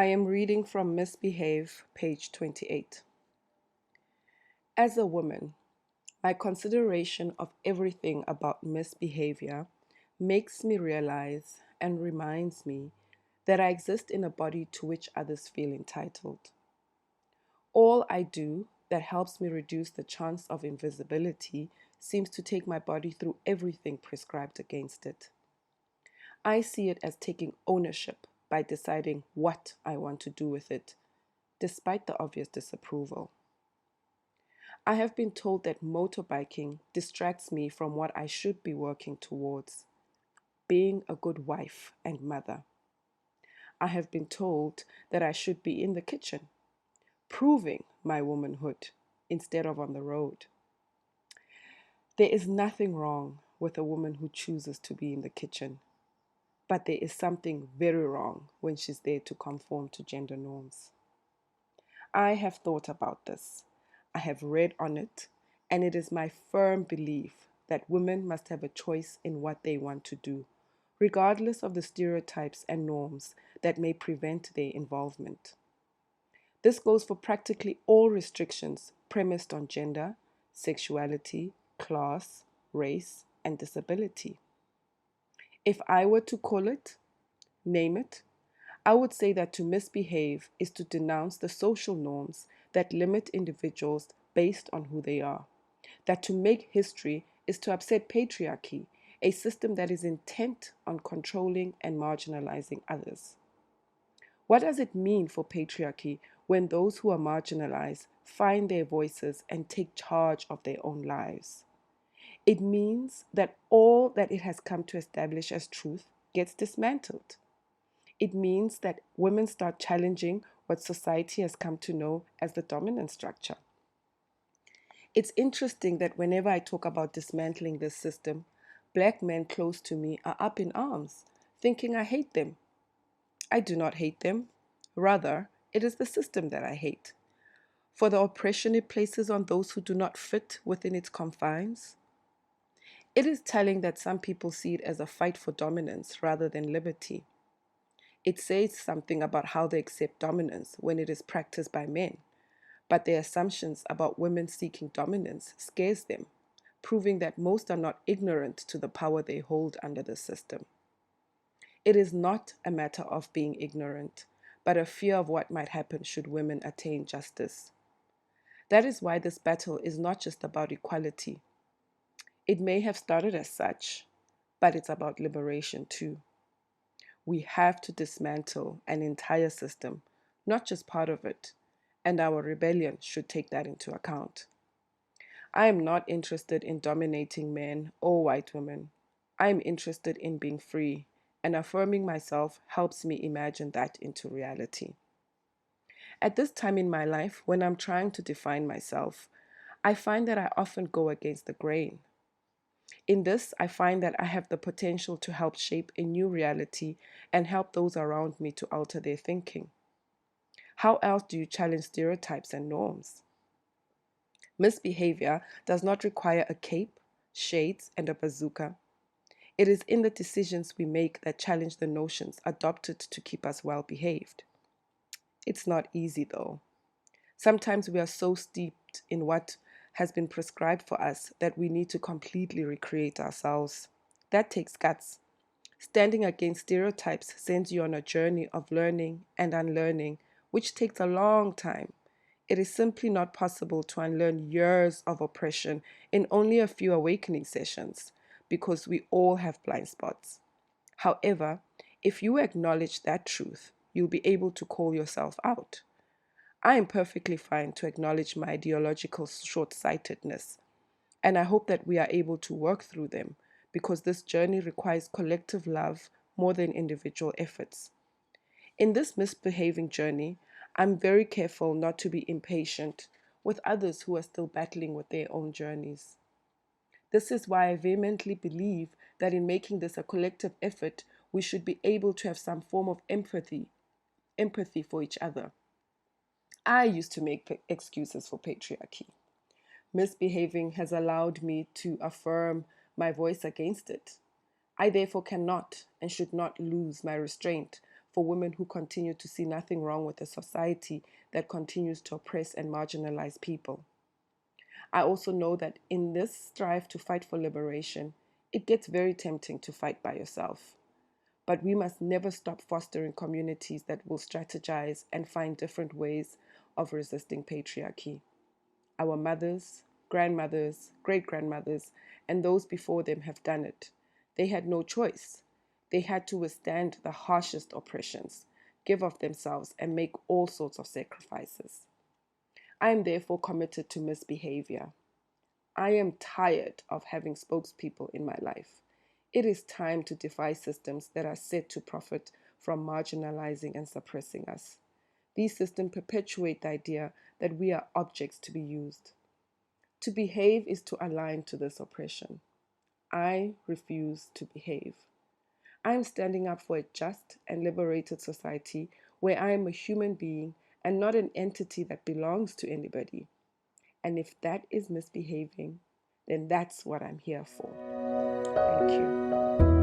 am reading from Misbehave, page 28. As a woman, my consideration of everything about misbehavior makes me realize and reminds me that I exist in a body to which others feel entitled. All I do that helps me reduce the chance of invisibility seems to take my body through everything prescribed against it. I see it as taking ownership by deciding what I want to do with it, despite the obvious disapproval. I have been told that motorbiking distracts me from what I should be working towards, being a good wife and mother. I have been told that I should be in the kitchen, proving my womanhood instead of on the road. There is nothing wrong with a woman who chooses to be in the kitchen, but there is something very wrong when she's there to conform to gender norms. I have thought about this. I have read on it, and it is my firm belief that women must have a choice in what they want to do, regardless of the stereotypes and norms that may prevent their involvement. This goes for practically all restrictions premised on gender, sexuality, class, race, and disability. If I were to call it, name it, I would say that to misbehave is to denounce the social norms that limit individuals based on who they are. That to make history is to upset patriarchy, a system that is intent on controlling and marginalizing others. What does it mean for patriarchy when those who are marginalized find their voices and take charge of their own lives? It means that all that it has come to establish as truth gets dismantled. It means that women start challenging what society has come to know as the dominant structure. It's interesting that whenever I talk about dismantling this system, black men close to me are up in arms, thinking I hate them. I do not hate them. Rather, it is the system that I hate. For the oppression it places on those who do not fit within its confines. It is telling that some people see it as a fight for dominance rather than liberty. It says something about how they accept dominance when it is practiced by men, but their assumptions about women seeking dominance scares them, proving that most are not ignorant to the power they hold under the system. It is not a matter of being ignorant, but a fear of what might happen should women attain justice. That is why this battle is not just about equality. It may have started as such, but it's about liberation too. We have to dismantle an entire system, not just part of it, and our rebellion should take that into account. I am not interested in dominating men or white women. I am interested in being free, and affirming myself helps me imagine that into reality. At this time in my life, when I'm trying to define myself, I find that I often go against the grain. In this, I find that I have the potential to help shape a new reality and help those around me to alter their thinking. How else do you challenge stereotypes and norms? Misbehavior does not require a cape, shades, and a bazooka. It is in the decisions we make that challenge the notions adopted to keep us well behaved. It's not easy though. Sometimes we are so steeped in what has been prescribed for us that we need to completely recreate ourselves. That takes guts. Standing against stereotypes sends you on a journey of learning and unlearning, which takes a long time. It is simply not possible to unlearn years of oppression in only a few awakening sessions, because we all have blind spots. However, if you acknowledge that truth, you'll be able to call yourself out. I am perfectly fine to acknowledge my ideological short-sightedness, and I hope that we are able to work through them, because this journey requires collective love more than individual efforts. In this misbehaving journey, I'm very careful not to be impatient with others who are still battling with their own journeys. This is why I vehemently believe that in making this a collective effort, we should be able to have some form of empathy for each other. I used to make excuses for patriarchy. Misbehaving has allowed me to affirm my voice against it. I therefore cannot and should not lose my restraint for women who continue to see nothing wrong with a society that continues to oppress and marginalize people. I also know that in this strive to fight for liberation, it gets very tempting to fight by yourself. But we must never stop fostering communities that will strategize and find different ways of resisting patriarchy. Our mothers, grandmothers, great grandmothers, and those before them have done it. They had no choice. They had to withstand the harshest oppressions, give of themselves, and make all sorts of sacrifices. I am therefore committed to misbehavior. I am tired of having spokespeople in my life. It is time to defy systems that are set to profit from marginalizing and suppressing us. These systems perpetuate the idea that we are objects to be used. To behave is to align to this oppression. I refuse to behave. I am standing up for a just and liberated society where I am a human being and not an entity that belongs to anybody. And if that is misbehaving, then that's what I'm here for. Thank you.